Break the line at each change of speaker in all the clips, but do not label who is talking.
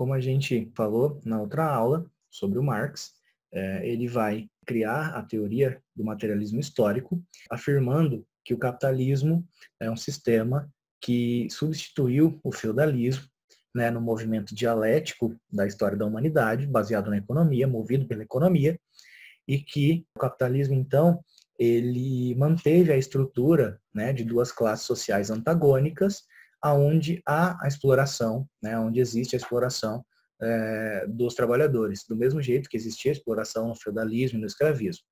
como a gente falou na outra aula sobre o Marx, ele vai criar a teoria do materialismo histórico, afirmando que o capitalismo é um sistema que substituiu o feudalismo, né, no movimento dialético da história da humanidade, baseado na economia, movido pela economia, e que o capitalismo, então, ele manteve a estrutura, né, de duas classes sociais antagônicas, aonde há a exploração, né, onde existe a exploração dos trabalhadores, do mesmo jeito que existia a exploração no feudalismo e no escravismo.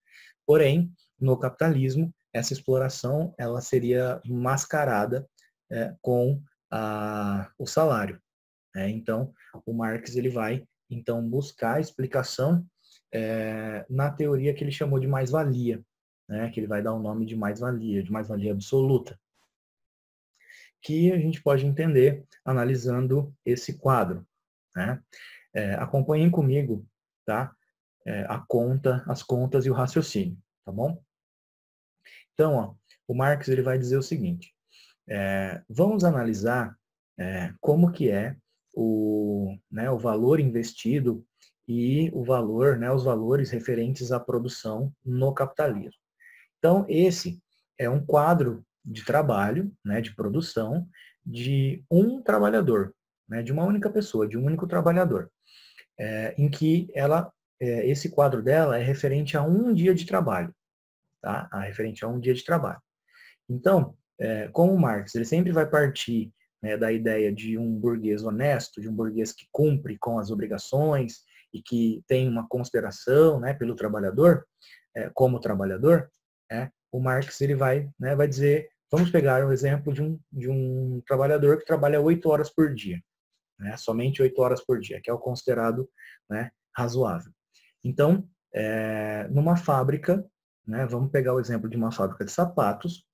Porém, no capitalismo, essa exploração ela seria mascarada com o salário. Então, o Marx ele vai então buscar a explicação na teoria que ele chamou de mais-valia, né, que ele vai dar o nome de mais-valia absoluta, que a gente pode entender analisando esse quadro. Né? Acompanhem comigo, tá? As contas e o raciocínio, tá bom? Então, ó, o Marx ele vai dizer o seguinte: vamos analisar como que é o valor investido e o valor, né, os valores referentes à produção no capitalismo. Então, esse é um quadro de trabalho, né, de produção de um trabalhador, né, de uma única pessoa, de um único trabalhador, em que esse quadro dela é referente a um dia de trabalho, tá? Referente a um dia de trabalho. Então, como Marx, ele sempre vai partir, né, da ideia de um burguês honesto, de um burguês que cumpre com as obrigações e que tem uma consideração, né, pelo trabalhador, como trabalhador, o Marx ele vai dizer, vamos pegar o exemplo de um trabalhador que trabalha 8 horas por dia, né, somente 8 horas por dia, que é o considerado, né, razoável. Então, numa fábrica, né, vamos pegar o exemplo de uma fábrica de sapatos.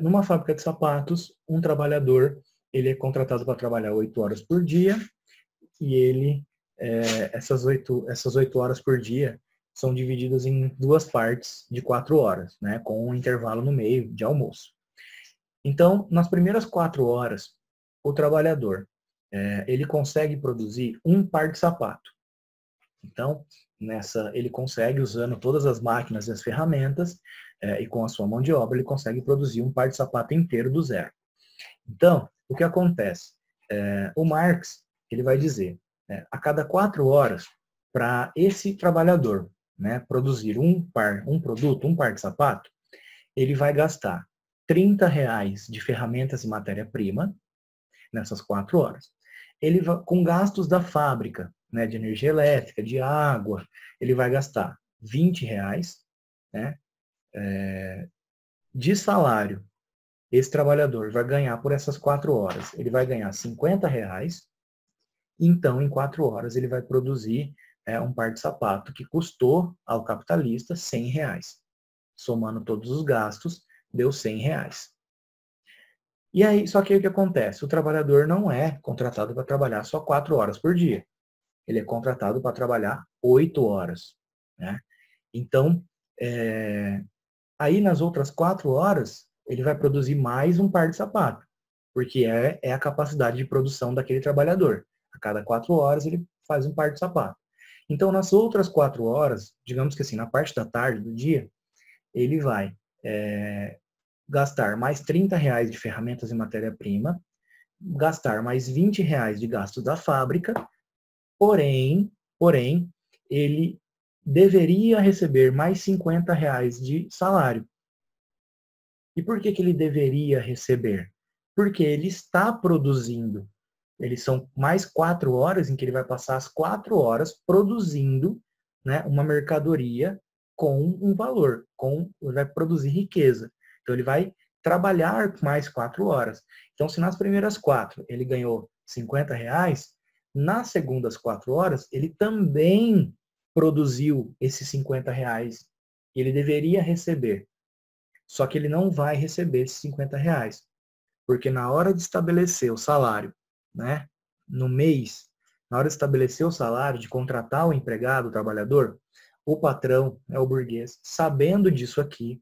Numa fábrica de sapatos, um trabalhador ele é contratado para trabalhar 8 horas por dia e ele essas 8 horas por dia são divididas em duas partes de 4 horas, né, com um intervalo no meio de almoço. Então, nas primeiras 4 horas, o trabalhador ele consegue produzir um par de sapato. Então, ele consegue, usando todas as máquinas e as ferramentas, e com a sua mão de obra, ele consegue produzir um par de sapato inteiro do zero. Então, o que acontece? O Marx, ele vai dizer, a cada 4 horas, para esse trabalhador, né, produzir um produto, um par de sapato, ele vai gastar R$ 30 de ferramentas e matéria-prima nessas 4 horas. Ele com gastos da fábrica, né, de energia elétrica, de água, ele vai gastar R$ 20, né, de salário. Esse trabalhador vai ganhar por essas 4 horas, ele vai ganhar R$ 50, então em 4 horas ele vai produzir um par de sapato que custou ao capitalista R$ 100. Somando todos os gastos, deu R$ 100. E aí, só que o que acontece? O trabalhador não é contratado para trabalhar só 4 horas por dia. Ele é contratado para trabalhar 8 horas. Né? Então, aí nas outras 4 horas, ele vai produzir mais um par de sapato, porque é a capacidade de produção daquele trabalhador. A cada 4 horas ele faz um par de sapato. Então, nas outras 4 horas, digamos que assim, na parte da tarde do dia, ele vai gastar mais R$ 30 de ferramentas e matéria-prima, gastar mais R$ 20 de gastos da fábrica, porém, ele deveria receber mais R$ 50 de salário. E por que ele deveria receber? Porque ele está produzindo. Eles são mais 4 horas em que ele vai passar as 4 horas produzindo, né, uma mercadoria com um valor, ele vai produzir riqueza. Então ele vai trabalhar mais 4 horas. Então se nas primeiras 4 ele ganhou R$ 50, nas segundas 4 horas ele também produziu esses R$ 50 e ele deveria receber. Só que ele não vai receber esses R$ 50, porque na hora de estabelecer o salário, né, no mês, na hora de estabelecer o salário, de contratar o empregado, o trabalhador, o patrão, né, o burguês, sabendo disso, que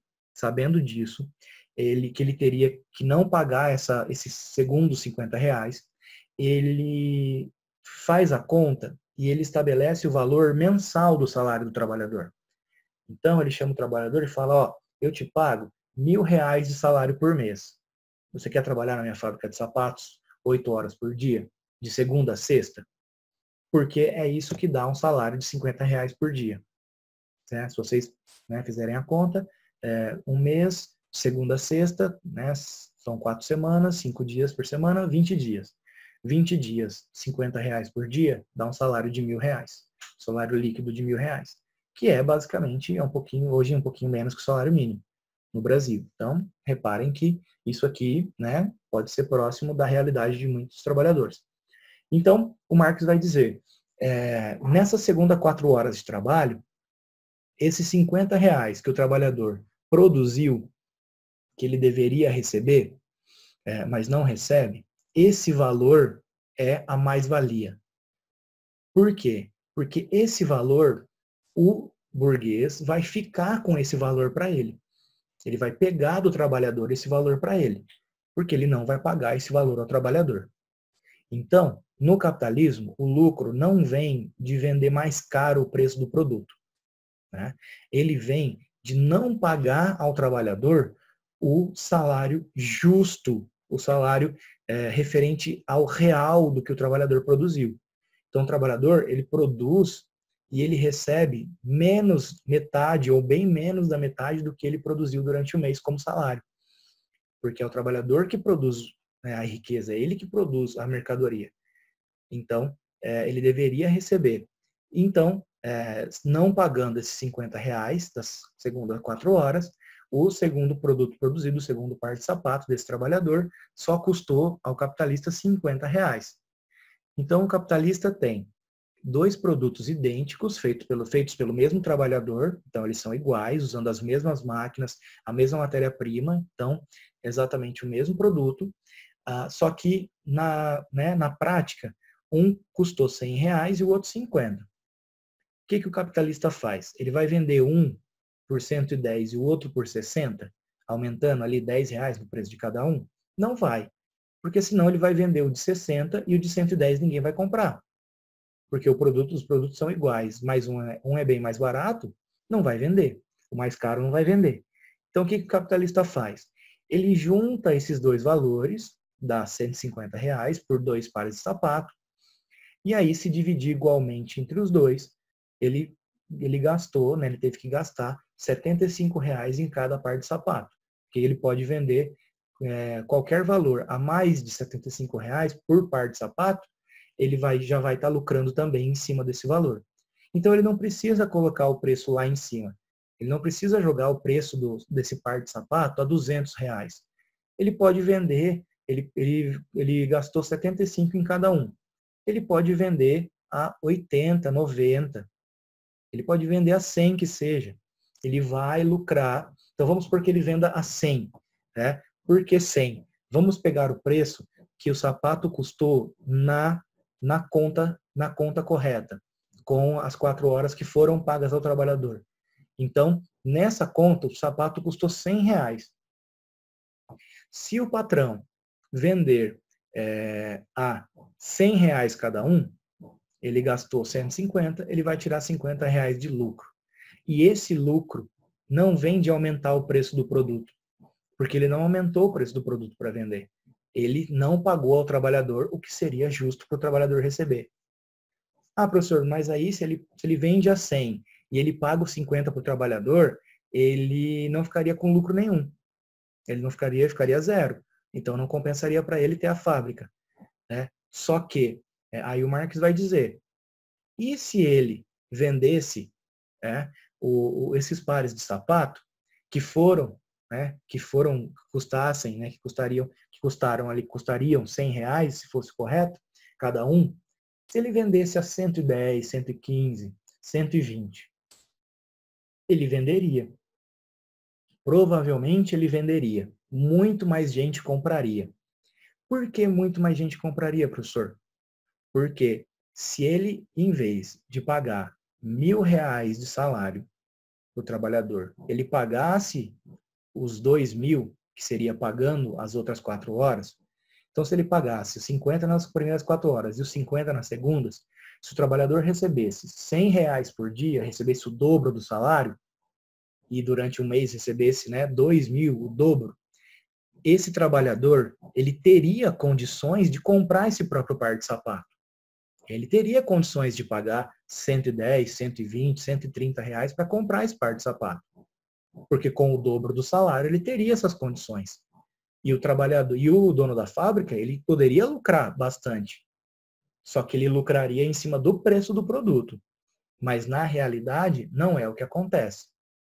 ele teria que não pagar esses segundos R$ 50, ele faz a conta e ele estabelece o valor mensal do salário do trabalhador. Então, ele chama o trabalhador e fala, ó, eu te pago R$ 1.000 de salário por mês. Você quer trabalhar na minha fábrica de sapatos 8 horas por dia, de segunda a sexta? Porque é isso que dá um salário de R$ 50 por dia. Né? Se vocês, né, fizerem a conta, um mês, segunda a sexta, né, são 4 semanas, 5 dias por semana, 20 dias. 20 dias, R$ 50 por dia, dá um salário de R$ 1.000. Salário líquido de R$ 1.000. Que é basicamente, hoje um pouquinho menos que o salário mínimo no Brasil. Então, reparem que isso aqui, né, pode ser próximo da realidade de muitos trabalhadores. Então, o Marx vai dizer, nessa segunda 4 horas de trabalho, esses R$ 50 que o trabalhador produziu, que ele deveria receber, mas não recebe, esse valor é a mais-valia. Por quê? Porque esse valor, o burguês vai ficar com esse valor para ele. Ele vai pegar do trabalhador esse valor para ele, porque ele não vai pagar esse valor ao trabalhador. Então, no capitalismo, o lucro não vem de vender mais caro o preço do produto. Né? Ele vem de não pagar ao trabalhador o salário justo, o salário referente ao real do que o trabalhador produziu. Então, o trabalhador, ele produz e ele recebe menos metade ou bem menos da metade do que ele produziu durante o mês como salário. Porque é o trabalhador que produz, né, a riqueza, é ele que produz a mercadoria. Então, ele deveria receber. Então, não pagando esses R$ 50 das segundas 4 horas, o segundo produto produzido, o segundo par de sapato desse trabalhador, só custou ao capitalista R$ 50. Então, o capitalista tem 2 produtos idênticos, feitos pelo mesmo trabalhador, então eles são iguais, usando as mesmas máquinas, a mesma matéria-prima, então, exatamente o mesmo produto, só que na prática, um custou R$ 100 e o outro 50. O que o capitalista faz? Ele vai vender um por 110 e o outro por 60, aumentando ali R$ 10 no preço de cada um? Não vai, porque senão ele vai vender o de 60 e o de 110 ninguém vai comprar. Porque os produtos são iguais, mas um é bem mais barato, não vai vender. O mais caro não vai vender. Então, o que o capitalista faz? Ele junta esses 2 valores, dá R$ 150 por 2 pares de sapato, e aí, se dividir igualmente entre os 2, ele gastou, né, ele teve que gastar R$ 75 em cada par de sapato. Porque ele pode vender qualquer valor a mais de R$ 75 por par de sapato, ele já vai estar lucrando também em cima desse valor. Então, ele não precisa colocar o preço lá em cima. Ele não precisa jogar o preço desse par de sapato a R$ 200. Ele pode vender, ele gastou 75 em cada um. Ele pode vender a 80, 90. Ele pode vender a 100 que seja. Ele vai lucrar. Então, vamos supor que ele venda a 100. Né? Por que 100? Vamos pegar o preço que o sapato custou na conta correta, com as 4 horas que foram pagas ao trabalhador. Então, nessa conta, o sapato custou R$ 100. Se o patrão vender a R$ 100 cada um, ele gastou 150, ele vai tirar R$ 50 de lucro. E esse lucro não vem de aumentar o preço do produto, porque ele não aumentou o preço do produto para vender. Ele não pagou ao trabalhador o que seria justo para o trabalhador receber. Ah, professor, mas aí se ele vende a 100 e ele paga os 50 para o trabalhador, ele não ficaria com lucro nenhum. Ele não ficaria zero. Então não compensaria para ele ter a fábrica. Né? Só que, aí o Marx vai dizer, e se ele vendesse esses pares de sapato que custariam R$ 100, se fosse correto, cada um, se ele vendesse a 110, 115, 120, ele venderia. Provavelmente ele venderia. Muito mais gente compraria. Por que muito mais gente compraria, professor? Porque se ele, em vez de pagar R$ 1.000 de salário para o trabalhador, ele pagasse os 2.000, que seria pagando as outras 4 horas, Então, se ele pagasse 50 nas primeiras 4 horas e os 50 nas segundas, se o trabalhador recebesse R$ 100 por dia, recebesse o dobro do salário, e durante um mês recebesse, né, 2.000, o dobro, esse trabalhador, ele teria condições de comprar esse próprio par de sapato. Ele teria condições de pagar 110, 120, R$ 130 para comprar esse par de sapato. Porque com o dobro do salário, ele teria essas condições. E o trabalhador, e o dono da fábrica, ele poderia lucrar bastante. Só que ele lucraria em cima do preço do produto. Mas na realidade, não é o que acontece.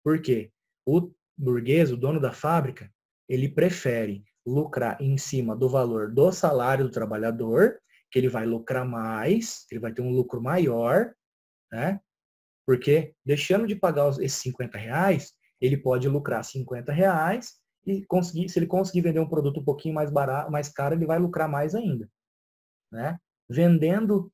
Por quê? O burguês, o dono da fábrica, ele prefere lucrar em cima do valor do salário do trabalhador, que ele vai lucrar mais, ele vai ter um lucro maior, né? Porque deixando de pagar esses R$ 50, ele pode lucrar R$ 50 e conseguir, se ele conseguir vender um produto um pouquinho mais barato, mais caro, ele vai lucrar mais ainda, né? Vendendo,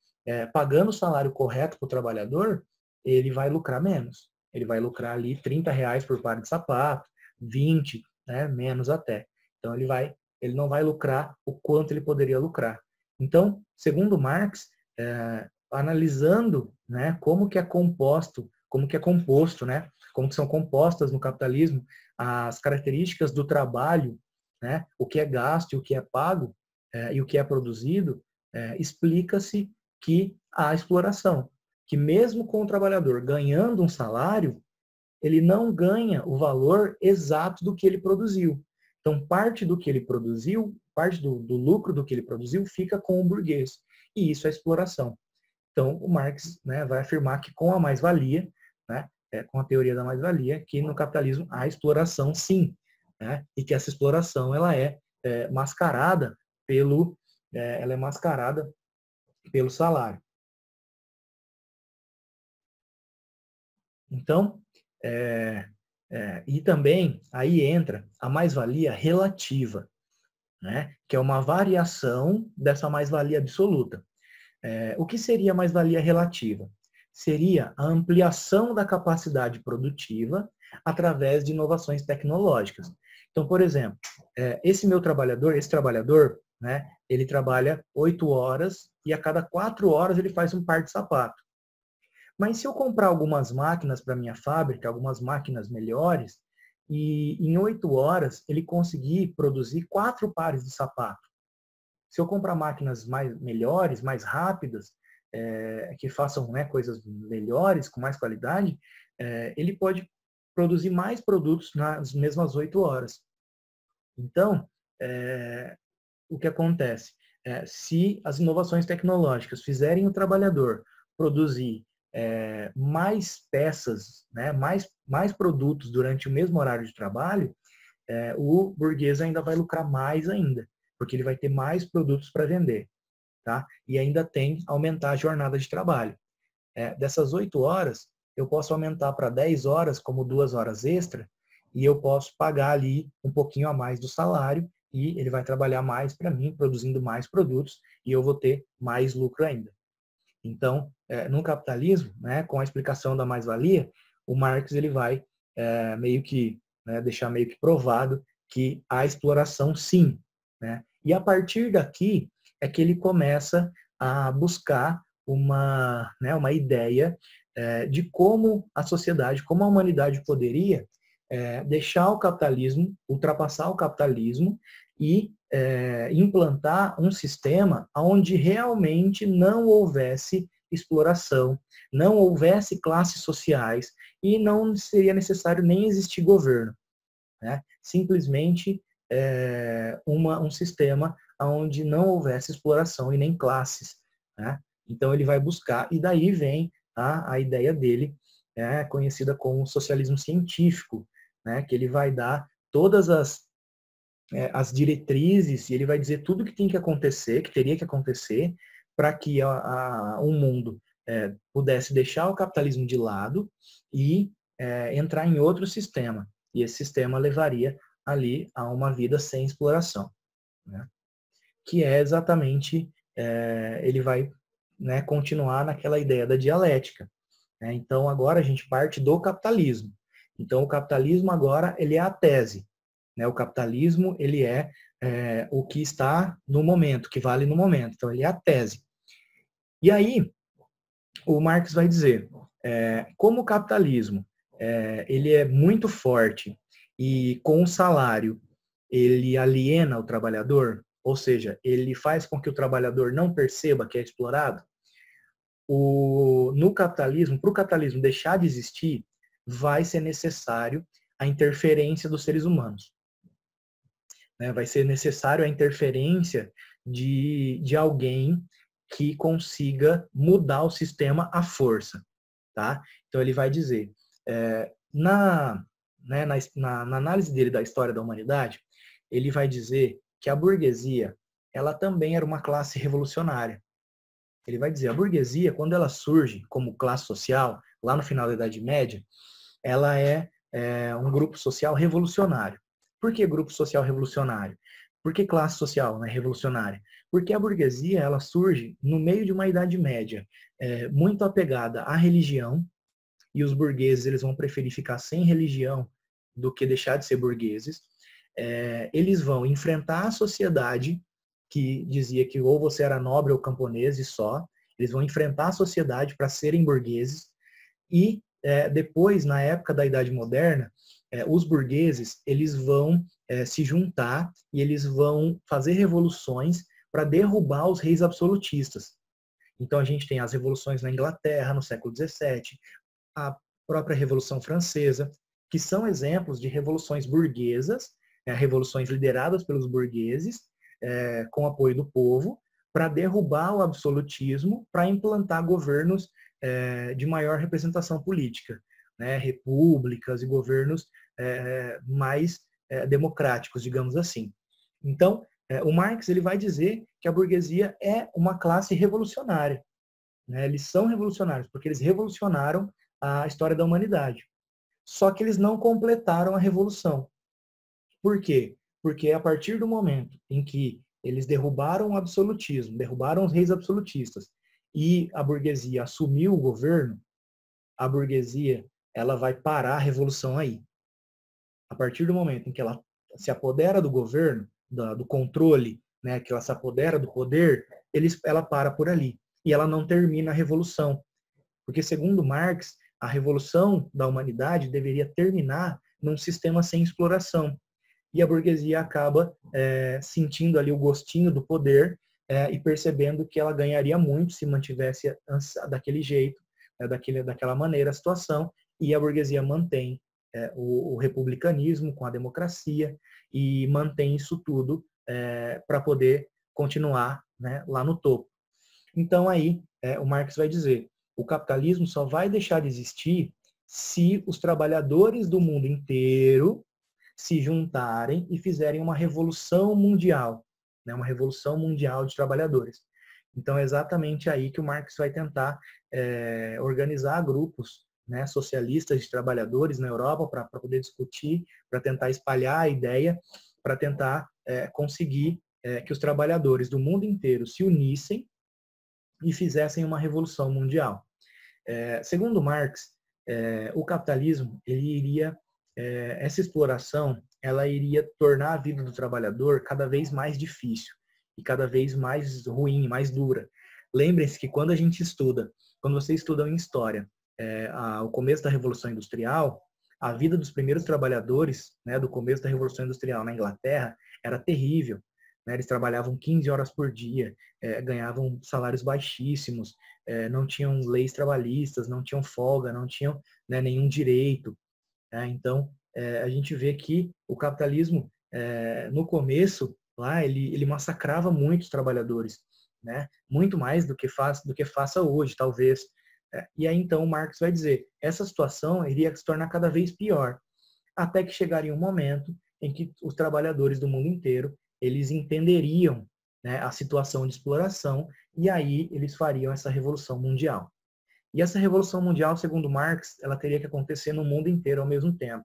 pagando o salário correto para o trabalhador, ele vai lucrar menos. Ele vai lucrar ali R$ 30 por par de sapato, 20, né, menos até. Então ele não vai lucrar o quanto ele poderia lucrar. Então, segundo Marx, analisando, né, como que é composto, né, como que são compostas no capitalismo as características do trabalho, né, o que é gasto e o que é pago, e o que é produzido, explica-se que há exploração, que mesmo com o trabalhador ganhando um salário, ele não ganha o valor exato do que ele produziu. Então, parte do que ele produziu, parte do lucro do que ele produziu, fica com o burguês. E isso é exploração. Então, o Marx, né, vai afirmar que com a mais-valia, né, com a teoria da mais-valia, que no capitalismo há exploração, sim, né, e que essa exploração ela é mascarada pelo salário. Então, e também aí entra a mais-valia relativa, né, que é uma variação dessa mais-valia absoluta. O que seria a mais-valia relativa? Seria a ampliação da capacidade produtiva através de inovações tecnológicas. Então, por exemplo, esse trabalhador, né, ele trabalha 8 horas e a cada 4 horas ele faz um par de sapato. Mas se eu comprar algumas máquinas para minha fábrica, algumas máquinas melhores, e em 8 horas ele conseguir produzir 4 pares de sapato. Se eu comprar máquinas melhores, mais rápidas, que façam, né, coisas melhores, com mais qualidade, ele pode produzir mais produtos nas mesmas 8 horas. Então, o que acontece? Se as inovações tecnológicas fizerem o trabalhador produzir mais peças, né, mais produtos durante o mesmo horário de trabalho, o burguês ainda vai lucrar mais ainda, porque ele vai ter mais produtos para vender. Tá? E ainda tem aumentar a jornada de trabalho. Dessas 8 horas, eu posso aumentar para 10 horas, como 2 horas extra, e eu posso pagar ali um pouquinho a mais do salário, e ele vai trabalhar mais para mim, produzindo mais produtos, e eu vou ter mais lucro ainda. Então, no capitalismo, né, com a explicação da mais-valia, o Marx ele vai meio que, né, deixar meio que provado que há exploração sim. Né? E a partir daqui é que ele começa a buscar uma ideia de como a sociedade, como a humanidade poderia deixar o capitalismo, ultrapassar o capitalismo e implantar um sistema onde realmente não houvesse exploração, não houvesse classes sociais e não seria necessário nem existir governo. Né? Simplesmente um sistema onde não houvesse exploração e nem classes. Né? Então ele vai buscar, e daí vem a ideia dele, conhecida como socialismo científico, né? Que ele vai dar todas as diretrizes, e ele vai dizer tudo que tem que acontecer, que teria que acontecer, para que o mundo pudesse deixar o capitalismo de lado e entrar em outro sistema. E esse sistema levaria ali a uma vida sem exploração. Né? Que é exatamente, ele vai, né, continuar naquela ideia da dialética. Né? Então agora a gente parte do capitalismo. Então o capitalismo agora ele é a tese. né? O capitalismo, ele é o que está no momento, que vale no momento. Então, ele é a tese. E aí, o Marx vai dizer, como o capitalismo ele é muito forte e com o salário ele aliena o trabalhador, ou seja, ele faz com que o trabalhador não perceba que é explorado, no capitalismo, para o capitalismo deixar de existir, vai ser necessário a interferência dos seres humanos. Né? Vai ser necessário a interferência de alguém que consiga mudar o sistema à força. Tá? Então ele vai dizer, na análise dele da história da humanidade, ele vai dizer que a burguesia, ela também era uma classe revolucionária. Ele vai dizer, a burguesia, quando ela surge como classe social, lá no final da Idade Média, ela é um grupo social revolucionário. Por que grupo social revolucionário? Por que classe social, né, revolucionária? Porque a burguesia, ela surge no meio de uma Idade Média muito apegada à religião, e os burgueses eles vão preferir ficar sem religião do que deixar de ser burgueses. Eles vão enfrentar a sociedade que dizia que ou você era nobre ou camponês e só. Eles vão enfrentar a sociedade para serem burgueses. E depois, na época da Idade Moderna, os burgueses eles vão se juntar e eles vão fazer revoluções para derrubar os reis absolutistas. Então a gente tem as revoluções na Inglaterra no século XVII, a própria Revolução Francesa, que são exemplos de revoluções burguesas, revoluções lideradas pelos burgueses, com apoio do povo, para derrubar o absolutismo, para implantar governos de maior representação política, né? Repúblicas e governos mais democráticos, digamos assim. Então, o Marx ele vai dizer que a burguesia é uma classe revolucionária. Né? Eles são revolucionários, porque eles revolucionaram a história da humanidade. Só que eles não completaram a revolução. Por quê? Porque a partir do momento em que eles derrubaram o absolutismo, derrubaram os reis absolutistas, e a burguesia assumiu o governo, a burguesia ela vai parar a revolução aí. A partir do momento em que ela se apodera do governo, do controle, né, que ela se apodera do poder, ela para por ali. E ela não termina a revolução. Porque, segundo Marx, a revolução da humanidade deveria terminar num sistema sem exploração. E a burguesia acaba sentindo ali o gostinho do poder e percebendo que ela ganharia muito se mantivesse daquele jeito, daquela maneira a situação, e a burguesia mantém o republicanismo com a democracia e mantém isso tudo para poder continuar, né, lá no topo. Então aí o Marx vai dizer, o capitalismo só vai deixar de existir se os trabalhadores do mundo inteiro se juntarem e fizerem uma revolução mundial, né? Uma revolução mundial de trabalhadores. Então é exatamente aí que o Marx vai tentar organizar grupos, né, socialistas de trabalhadores na Europa para poder discutir, para tentar espalhar a ideia, para tentar conseguir que os trabalhadores do mundo inteiro se unissem e fizessem uma revolução mundial. Segundo Marx, o capitalismo ele iria essa exploração ela iria tornar a vida do trabalhador cada vez mais difícil e cada vez mais ruim, mais dura. Lembrem-se que quando vocês estudam em história, o começo da Revolução Industrial, a vida dos primeiros trabalhadores, né, do começo da Revolução Industrial na Inglaterra, era terrível. Né? Eles trabalhavam 15 horas por dia, ganhavam salários baixíssimos, não tinham leis trabalhistas, não tinham folga, não tinham, né, nenhum direito. Então, a gente vê que o capitalismo, no começo, lá, ele massacrava muitos trabalhadores, né? Muito mais do que faça hoje, talvez. E aí, então, o Marx vai dizer, essa situação iria se tornar cada vez pior, até que chegaria um momento em que os trabalhadores do mundo inteiro, eles entenderiam, né, a situação de exploração, e aí eles fariam essa revolução mundial. E essa revolução mundial, segundo Marx, ela teria que acontecer no mundo inteiro ao mesmo tempo.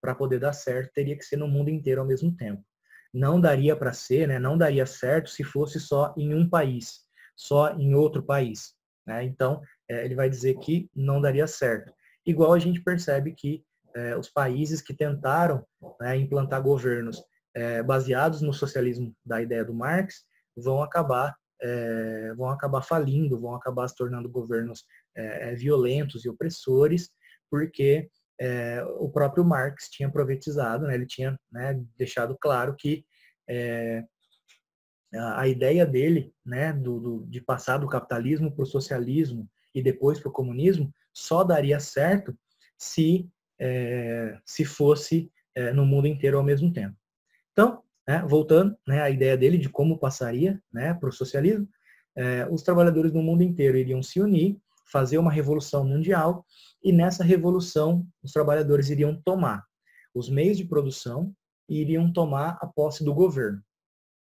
Para poder dar certo, teria que ser no mundo inteiro ao mesmo tempo. Não daria para ser, né, não daria certo se fosse só em um país, só em outro país. Né? Então, ele vai dizer que não daria certo. Igual a gente percebe que os países que tentaram, né, implantar governos baseados no socialismo da ideia do Marx vão acabar falindo, vão acabar se tornando governos violentos e opressores, porque o próprio Marx tinha profetizado, né, ele tinha, né, deixado claro que a ideia dele, né, de passar do capitalismo para o socialismo e depois para o comunismo, só daria certo se fosse no mundo inteiro ao mesmo tempo. Então, né, voltando, né, à ideia dele de como passaria, né, para o socialismo, os trabalhadores do mundo inteiro iriam se unir, fazer uma revolução mundial, e nessa revolução os trabalhadores iriam tomar os meios de produção e iriam tomar a posse do governo.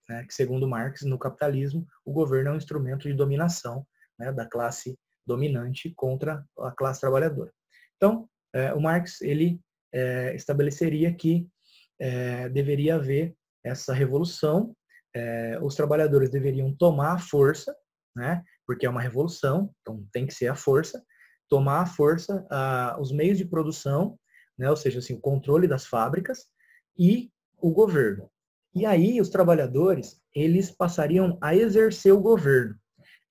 Né, que segundo Marx, no capitalismo, o governo é um instrumento de dominação, né, da classe dominante contra a classe trabalhadora. Então, o Marx ele estabeleceria que deveria haver essa revolução, os trabalhadores deveriam tomar a força, né, porque é uma revolução, então tem que ser a força, tomar a força, os meios de produção, né, ou seja, assim, o controle das fábricas e o governo. E aí os trabalhadores, eles passariam a exercer o governo.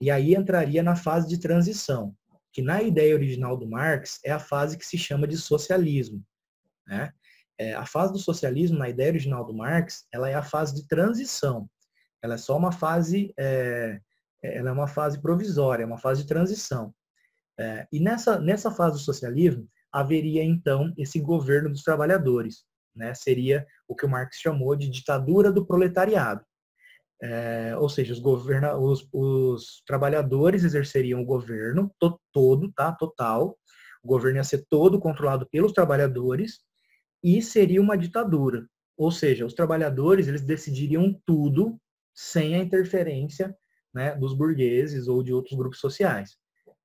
E aí entraria na fase de transição, que na ideia original do Marx é a fase que se chama de socialismo. Né? A fase do socialismo, na ideia original do Marx, ela é a fase de transição. Ela é só uma fase, ela é uma fase provisória, uma fase de transição. E nessa fase do socialismo, haveria então esse governo dos trabalhadores. Né, seria o que o Marx chamou de ditadura do proletariado. Ou seja, os trabalhadores exerceriam o governo todo, tá, total. O governo ia ser todo controlado pelos trabalhadores e seria uma ditadura. Ou seja, os trabalhadores eles decidiriam tudo sem a interferência, né, dos burgueses ou de outros grupos sociais.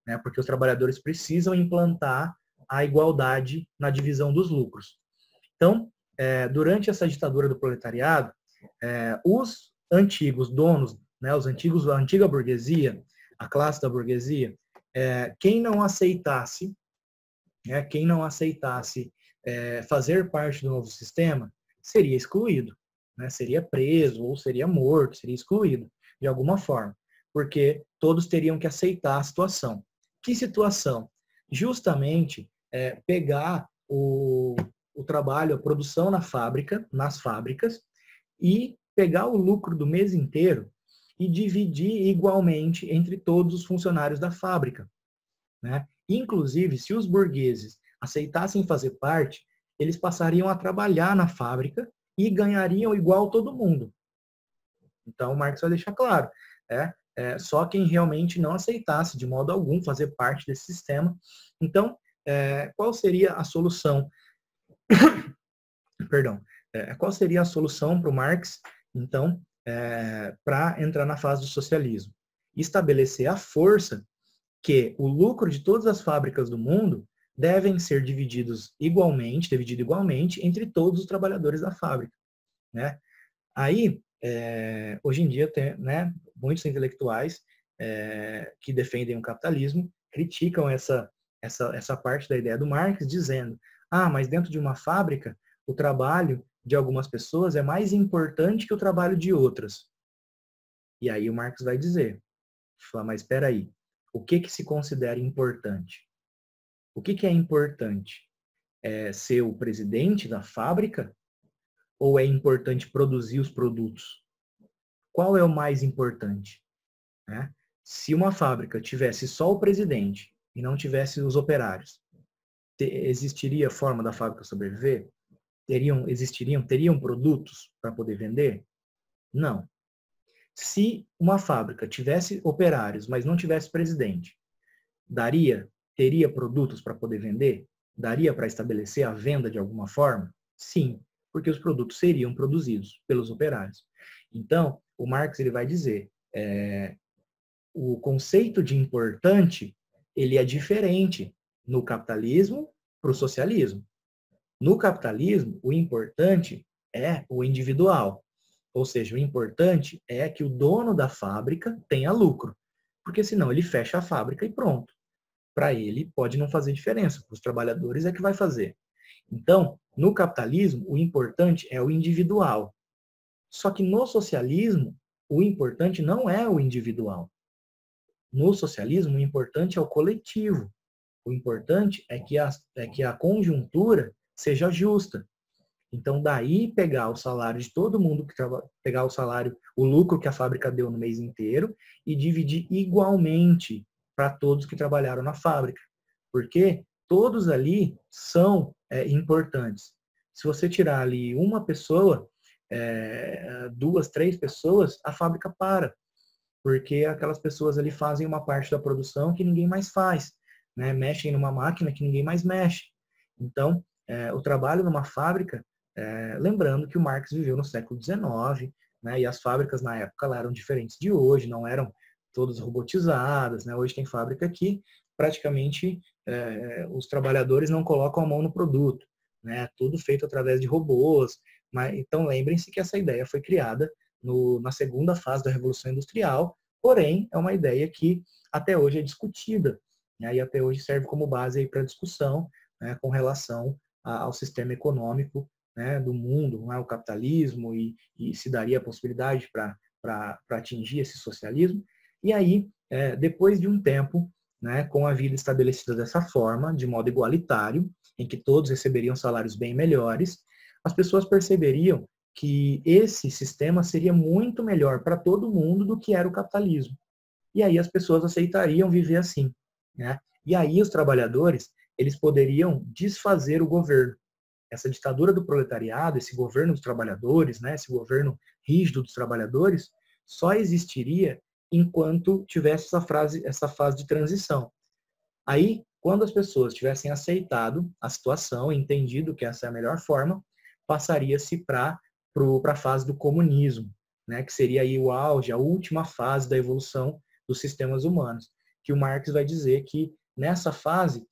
Né, porque os trabalhadores precisam implantar a igualdade na divisão dos lucros. Então, durante essa ditadura do proletariado, os antigos donos, né, a antiga burguesia, a classe da burguesia, quem não aceitasse fazer parte do novo sistema, seria excluído, né, seria preso ou seria morto, seria excluído de alguma forma, porque todos teriam que aceitar a situação. Que situação? Justamente pegar o trabalho, a produção nas fábricas, e pegar o lucro do mês inteiro e dividir igualmente entre todos os funcionários da fábrica. Né? Inclusive, se os burgueses aceitassem fazer parte, eles passariam a trabalhar na fábrica e ganhariam igual todo mundo. Então, o Marx vai deixar claro, só quem realmente não aceitasse de modo algum fazer parte desse sistema. Então, qual seria a solução? Perdão. Qual seria a solução para o Marx, então, para entrar na fase do socialismo? Estabelecer a força que o lucro de todas as fábricas do mundo devem ser dividido igualmente entre todos os trabalhadores da fábrica. Né? Aí, hoje em dia, tem, né, muitos intelectuais que defendem o capitalismo criticam essa parte da ideia do Marx, dizendo: mas dentro de uma fábrica, o trabalho de algumas pessoas é mais importante que o trabalho de outras. E aí o Marx vai dizer, mas espera aí, o que se considera importante? O que é importante? É ser o presidente da fábrica? Ou é importante produzir os produtos? Qual é o mais importante? Né? Se uma fábrica tivesse só o presidente e não tivesse os operários, existiria forma da fábrica sobreviver? Teriam produtos para poder vender? Não. Se uma fábrica tivesse operários, mas não tivesse presidente, teria produtos para poder vender? Daria para estabelecer a venda de alguma forma? Sim, porque os produtos seriam produzidos pelos operários. Então, o Marx ele vai dizer, o conceito de importante, ele é diferente no capitalismo para o socialismo. No capitalismo, o importante é o individual. Ou seja, o importante é que o dono da fábrica tenha lucro. Porque senão ele fecha a fábrica e pronto. Para ele pode não fazer diferença. Para os trabalhadores é que vai fazer. Então, no capitalismo, o importante é o individual. Só que no socialismo, o importante não é o individual. No socialismo, o importante é o coletivo. O importante é que a conjuntura seja justa. Então, daí pegar o salário de todo mundo que trabalha, pegar o salário, o lucro que a fábrica deu no mês inteiro e dividir igualmente para todos que trabalharam na fábrica. Porque todos ali são importantes. Se você tirar ali uma pessoa, duas, três pessoas, a fábrica para. Porque aquelas pessoas ali fazem uma parte da produção que ninguém mais faz, né? Mexem numa máquina que ninguém mais mexe. Então, o trabalho numa fábrica, lembrando que o Marx viveu no século XIX, né? E as fábricas na época eram diferentes de hoje, não eram todas robotizadas, né? Hoje tem fábrica que praticamente os trabalhadores não colocam a mão no produto, né? Tudo feito através de robôs. Então, lembrem-se que essa ideia foi criada na segunda fase da Revolução Industrial, porém, é uma ideia que até hoje é discutida, né, e até hoje serve como base para discussão, né, com relação ao sistema econômico, né, do mundo, né, o capitalismo, e se daria a possibilidade para atingir esse socialismo. E aí, depois de um tempo, né, com a vida estabelecida dessa forma, de modo igualitário, em que todos receberiam salários bem melhores, as pessoas perceberiam que esse sistema seria muito melhor para todo mundo do que era o capitalismo. E aí as pessoas aceitariam viver assim, né? E aí os trabalhadores, eles poderiam desfazer o governo. Essa ditadura do proletariado, esse governo dos trabalhadores, né, esse governo rígido dos trabalhadores, só existiria enquanto tivesse essa fase de transição. Aí, quando as pessoas tivessem aceitado a situação, entendido que essa é a melhor forma, passaria-se para a fase do comunismo, né, que seria aí o auge, a última fase da evolução dos sistemas humanos, que o Marx vai dizer que nessa fase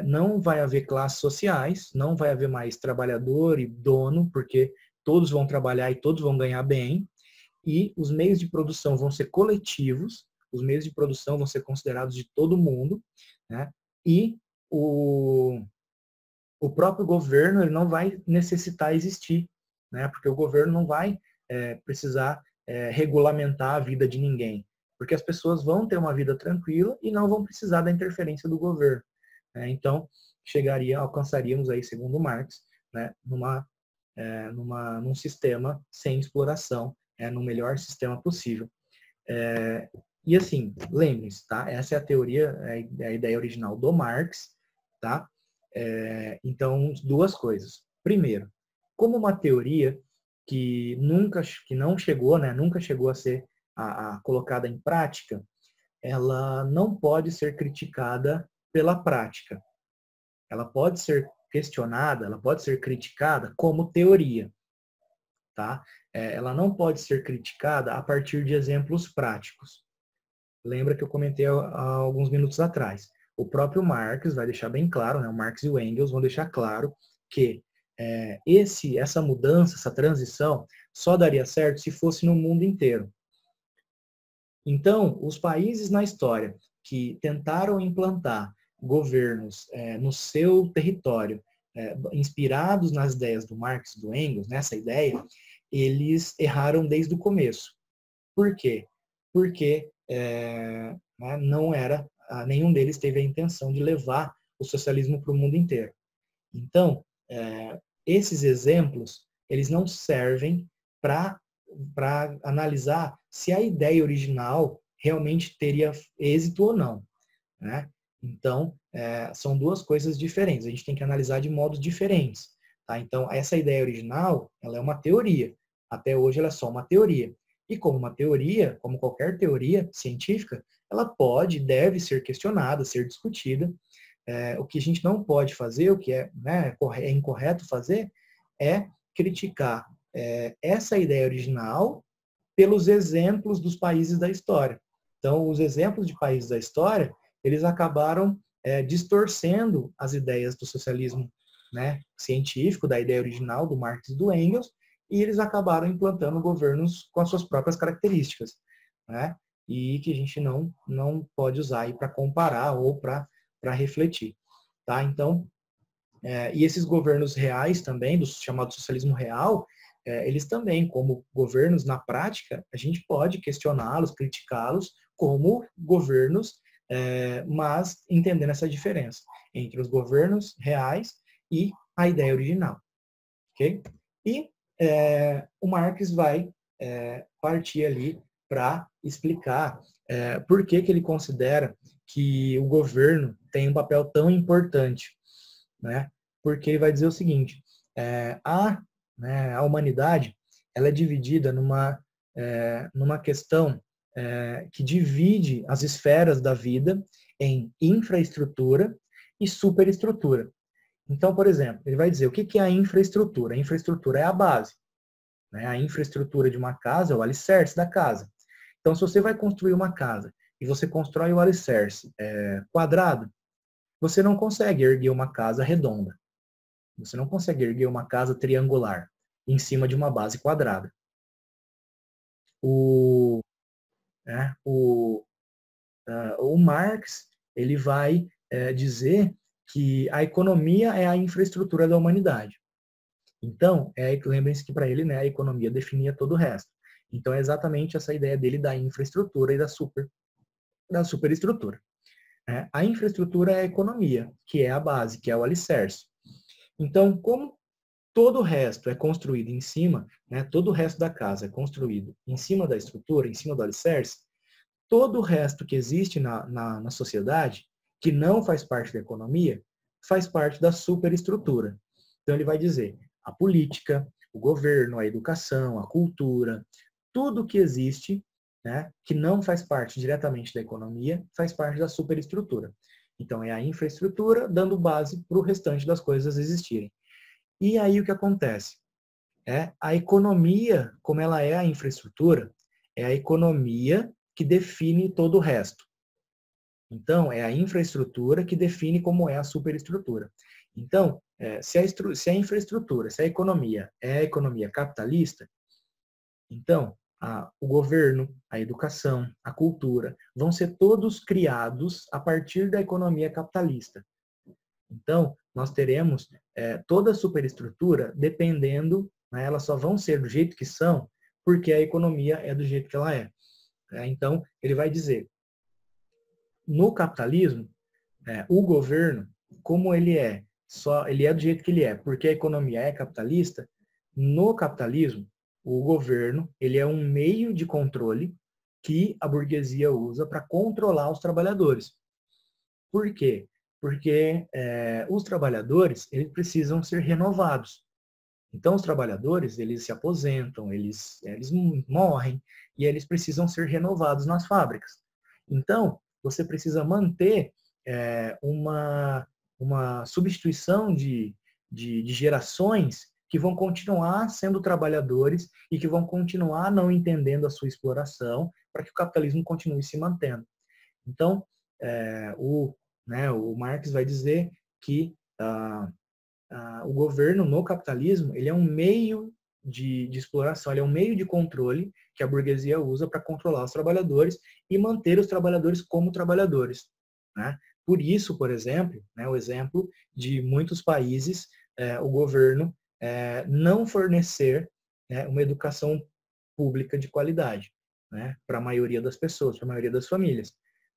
não vai haver classes sociais, não vai haver mais trabalhador e dono, porque todos vão trabalhar e todos vão ganhar bem, e os meios de produção vão ser coletivos, os meios de produção vão ser considerados de todo mundo, né? E o próprio governo ele não vai necessitar existir, né? Porque o governo não vai precisar regulamentar a vida de ninguém, porque as pessoas vão ter uma vida tranquila e não vão precisar da interferência do governo. Né? Então, alcançaríamos aí, segundo Marx, né, num sistema sem exploração, no melhor sistema possível. E assim, lembrem-se, tá? Essa é a teoria, é a ideia original do Marx, tá? Então, duas coisas. Primeiro, como uma teoria que não chegou, né, nunca chegou a ser colocada em prática, ela não pode ser criticada pela prática. Ela pode ser questionada, ela pode ser criticada como teoria, tá? Ela não pode ser criticada a partir de exemplos práticos. Lembra que eu comentei há alguns minutos atrás. O próprio Marx vai deixar bem claro, né, o Marx e o Engels vão deixar claro que essa mudança, essa transição, só daria certo se fosse no mundo inteiro. Então, os países na história que tentaram implantar governos no seu território, inspirados nas ideias do Marx e do Engels, nessa ideia, eles erraram desde o começo. Por quê? Porque não era, nenhum deles teve a intenção de levar o socialismo para o mundo inteiro. Então, esses exemplos, eles não servem para analisar se a ideia original realmente teria êxito ou não. Né? Então, são duas coisas diferentes. A gente tem que analisar de modos diferentes. Tá? Então, essa ideia original, ela é uma teoria. Até hoje, ela é só uma teoria. E como uma teoria, como qualquer teoria científica, ela pode e deve ser questionada, ser discutida. O que a gente não pode fazer, o que é incorreto fazer, é criticar essa ideia original pelos exemplos dos países da história. Então, os exemplos de países da história, eles acabaram distorcendo as ideias do socialismo, né, científico, da ideia original do Marx e do Engels, e eles acabaram implantando governos com as suas próprias características, né, e que a gente não pode usar para comparar ou para refletir. Tá? Então, E esses governos reais também, do chamado socialismo real, eles também, como governos na prática, a gente pode questioná-los, criticá-los como governos, mas entendendo essa diferença entre os governos reais e a ideia original. Okay? E o Marx vai partir ali para explicar por que ele considera que o governo tem um papel tão importante, né? Porque ele vai dizer o seguinte: a humanidade ela é dividida numa questão que divide as esferas da vida em infraestrutura e superestrutura. Então, por exemplo, ele vai dizer o que é a infraestrutura? A infraestrutura é a base. Né? A infraestrutura de uma casa é o alicerce da casa. Então, se você vai construir uma casa e você constrói o alicerce quadrado, você não consegue erguer uma casa redonda. Você não consegue erguer uma casa triangular em cima de uma base quadrada. O Marx ele vai dizer que a economia é a infraestrutura da humanidade. Então, lembrem-se que para ele, né, a economia definia todo o resto. Então, é exatamente essa ideia dele da infraestrutura e da superestrutura. A infraestrutura é a economia, que é a base, que é o alicerce. Então, como todo o resto é construído em cima, né, todo o resto da casa é construído em cima da estrutura, em cima do alicerce, todo o resto que existe na sociedade, que não faz parte da economia, faz parte da superestrutura. Então, ele vai dizer, a política, o governo, a educação, a cultura, tudo que existe, né, que não faz parte diretamente da economia, faz parte da superestrutura. Então, é a infraestrutura dando base para o restante das coisas existirem. E aí o que acontece? A economia, como ela é a infraestrutura, é a economia que define todo o resto. Então, é a infraestrutura que define como é a superestrutura. Então, se a infraestrutura, se a economia é a economia capitalista, então o governo, a educação, a cultura vão ser todos criados a partir da economia capitalista. Então, nós teremos toda a superestrutura dependendo, né, elas só vão ser do jeito que são, porque a economia é do jeito que ela é. Então, ele vai dizer, no capitalismo, o governo, como ele é do jeito que ele é, porque a economia é capitalista, no capitalismo, o governo ele é um meio de controle que a burguesia usa para controlar os trabalhadores. Por quê? Porque os trabalhadores eles precisam ser renovados. Então, os trabalhadores eles se aposentam, eles morrem e eles precisam ser renovados nas fábricas. Então, você precisa manter uma substituição de gerações que vão continuar sendo trabalhadores e que vão continuar não entendendo a sua exploração para que o capitalismo continue se mantendo. Então, o Marx vai dizer que o governo no capitalismo ele é um meio de exploração, ele é um meio de controle que a burguesia usa para controlar os trabalhadores e manter os trabalhadores como trabalhadores. Né? Por isso, por exemplo, o exemplo de muitos países, o governo não fornecer uma educação pública de qualidade para a maioria das pessoas, para a maioria das famílias.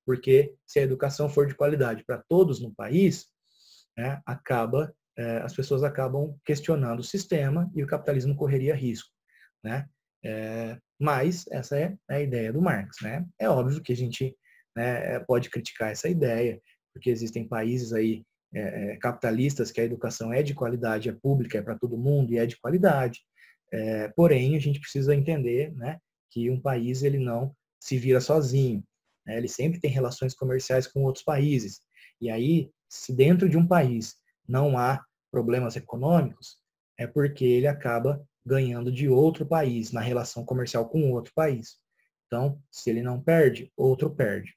Porque se a educação for de qualidade para todos no país, as pessoas acabam questionando o sistema e o capitalismo correria risco. Né? Mas essa é a ideia do Marx. Né? É óbvio que a gente pode criticar essa ideia, porque existem países aí capitalistas que a educação é de qualidade, é pública, é para todo mundo e é de qualidade. Porém, a gente precisa entender que um país ele não se vira sozinho. Ele sempre tem relações comerciais com outros países. E aí, se dentro de um país não há problemas econômicos, é porque ele acaba ganhando de outro país na relação comercial com outro país. Então, se ele não perde, outro perde.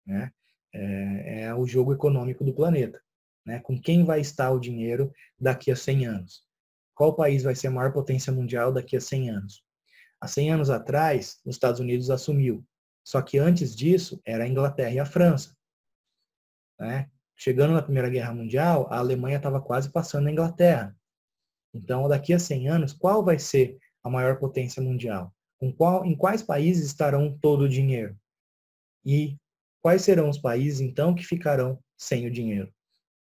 Né? É o jogo econômico do planeta. Né? Com quem vai estar o dinheiro daqui a 100 anos? Qual país vai ser a maior potência mundial daqui a 100 anos? Há 100 anos atrás, os Estados Unidos assumiu. Só que antes disso, era a Inglaterra e a França. Né? chegando na Primeira Guerra Mundial, a Alemanha estava quase passando a Inglaterra. Então, daqui a 100 anos, qual vai ser a maior potência mundial? Em quais países estarão todo o dinheiro? E quais serão os países, então, que ficarão sem o dinheiro?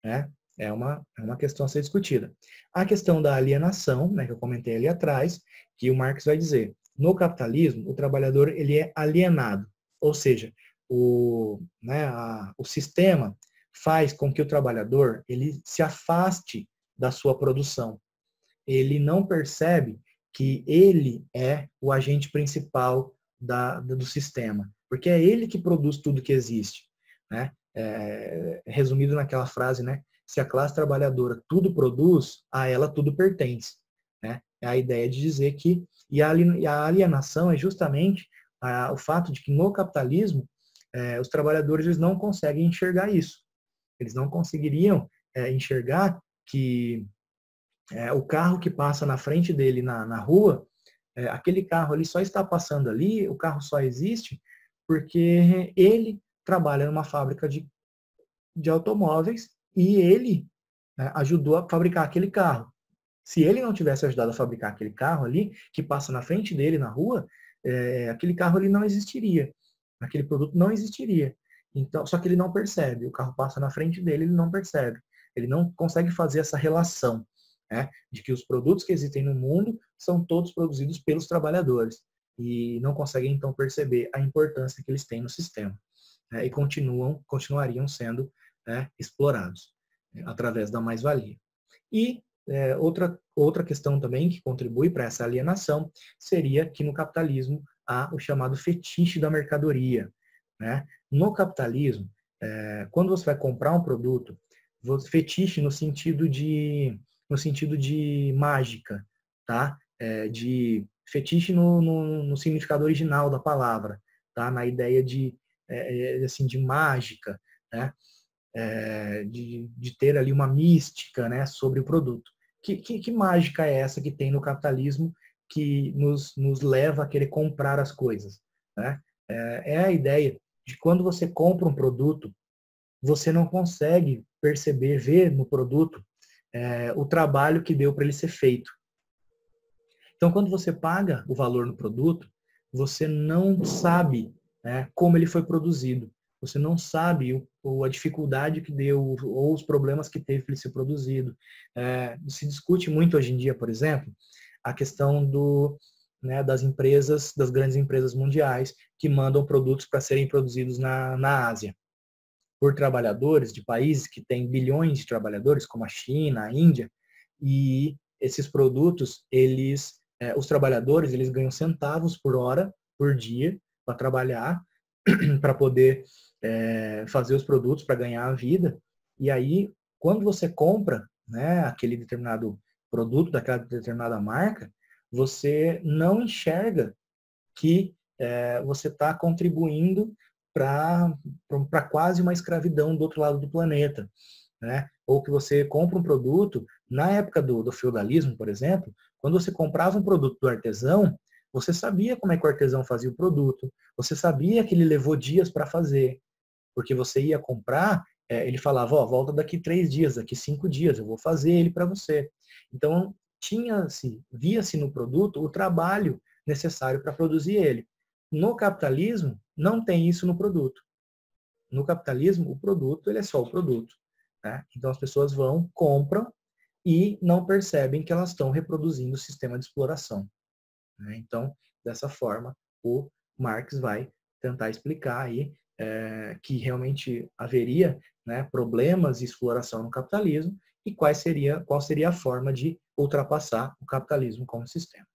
Né? É uma questão a ser discutida. A questão da alienação, né, que eu comentei ali atrás, que o Marx vai dizer, no capitalismo, o trabalhador ele é alienado, ou seja, o sistema faz com que o trabalhador ele se afaste da sua produção. Ele não percebe que ele é o agente principal do sistema, porque é ele que produz tudo que existe. Né? Resumido naquela frase, né? Se a classe trabalhadora tudo produz, a ela tudo pertence. Né? É a ideia de dizer que... E a alienação é justamente o fato de que no capitalismo, os trabalhadores eles não conseguem enxergar isso. Eles não conseguiriam enxergar que o carro que passa na frente dele na rua, aquele carro ali só está passando ali, o carro só existe porque ele trabalha numa fábrica de automóveis e ele ajudou a fabricar aquele carro. Se ele não tivesse ajudado a fabricar aquele carro ali, que passa na frente dele na rua, aquele carro ali não existiria. Aquele produto não existiria. Então, só que ele não percebe. O carro passa na frente dele, ele não percebe. Ele não consegue fazer essa relação, né, de que os produtos que existem no mundo são todos produzidos pelos trabalhadores. E não conseguem, então, perceber a importância que eles têm no sistema. E continuariam sendo explorados através da mais-valia. E outra questão também que contribui para essa alienação seria que no capitalismo há o chamado fetiche da mercadoria. Né? No capitalismo, quando você vai comprar um produto, fetiche no sentido de mágica, tá? De fetiche no significado original da palavra, tá? Na ideia de mágica, né? De ter ali uma mística, né, sobre o produto. Que mágica é essa que tem no capitalismo que nos leva a querer comprar as coisas? Né? É a ideia de quando você compra um produto, você não consegue ver no produto o trabalho que deu para ele ser feito. Então, quando você paga o valor no produto, você não sabe como ele foi produzido. Você não sabe a dificuldade que deu ou os problemas que teve para ele ser produzido. Se discute muito hoje em dia, por exemplo, a questão das empresas, das grandes empresas mundiais que mandam produtos para serem produzidos na Ásia por trabalhadores de países que têm bilhões de trabalhadores, como a China, a Índia, e esses produtos, os trabalhadores, eles ganham centavos por hora, por dia, para trabalhar, para poder fazer os produtos, para ganhar a vida. E aí, quando você compra aquele determinado produto daquela determinada marca, você não enxerga que você está contribuindo para quase uma escravidão do outro lado do planeta. Né? Ou que você compra um produto, na época do feudalismo, por exemplo, quando você comprava um produto do artesão, você sabia como é que o artesão fazia o produto, você sabia que ele levou dias para fazer, porque você ia comprar, ele falava, volta daqui 3 dias, daqui 5 dias, eu vou fazer ele para você. Então, via-se no produto o trabalho necessário para produzir ele. No capitalismo, não tem isso no produto. No capitalismo, o produto ele é só o produto. Né? Então, as pessoas compram e não percebem que elas estão reproduzindo o sistema de exploração. Né? Então, dessa forma, o Marx vai tentar explicar aí que realmente haveria problemas de exploração no capitalismo e qual seria a forma de ultrapassar o capitalismo como sistema.